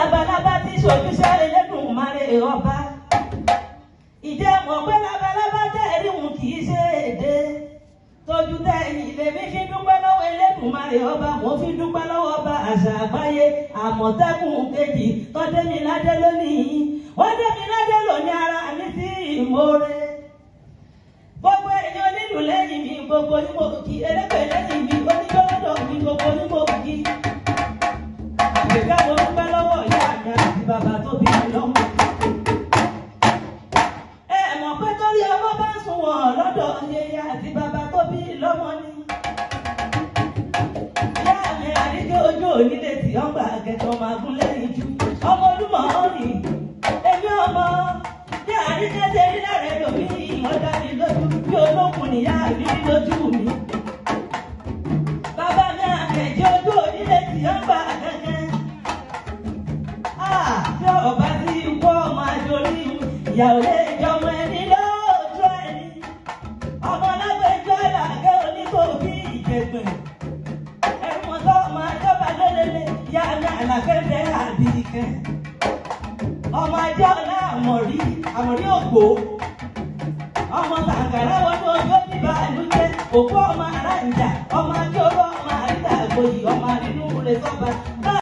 labalábá tí ṣojúṣe Elédùmarè ọba. Ìjẹ́ mọ̀ pé labalábá tẹ̀rí òun kì í ṣe èdè. Tójú tẹ̀yìn lèmi fi dúpẹ́ lọ́wọ́ Elédùmarè ọba, mo fi dúpẹ́ lọ́wọ́ ọba àṣà àgbáyé Àmọ̀tẹ́kùn kejì tọ́dẹ́miládé lónìí. Wọ́n dẹ́miládé lónìí ara mi sí ìmoore. Gbogbo èèyàn nílùú lẹ́yìn mi, gbogbo ní mo kí ẹlẹ́gbẹ̀ẹ́ lẹ́yìn mi, onígbọ́lọ́dọ̀ mi, gbogbo ní mo kí. Àgbẹ̀ká mo dúpẹ́ lọ́wọ́ ìyá mi àti bàbá tó bí mi lọ́mọ. Ẹ mọ̀ pé torí ọmọ bá ń sùn wọ̀n lọ́dọ̀ yẹyẹ àti bàbá tó bí lọ́mọ ni. Ìyá mi àríkẹ́ ojú onílé tí ó ń gbà kẹtọ̀ máa gún lẹ́yìn jù. Ọmọ Olúmọ̀ rìn, èmi ọmọ ní àríkẹ́ ṣe rí lára ẹlòmíì, ọ̀dà mi lójú bí olókùn níyà mi lójú mi. Bàbá mi àkẹ́jẹ́ ojú onílé tí ó ń gbà kẹ́kẹ́. Tí ọba ti wọ́ ọmọ àjòrí ìyàwó lè jọmọ ẹni lójú ẹni. Ọmọ lágbèjọ́ làgẹ́ oníkòbí ìjẹ̀gbẹ̀. Ẹ̀rùn tó máa jọba lólele yá ní àlàkẹ́fẹ́ àbíkẹ́. Ọmọ ajá ọ̀la àmọ̀rí ògbó. Ọmọ tàǹkàrà wọnú ojú níbà lújẹ́. Òkú ọmọ aráǹjà, ọmọ ajé oró ọmọ àríta àgbòyì, ọmọ àrínú rẹ̀ sọ́ba.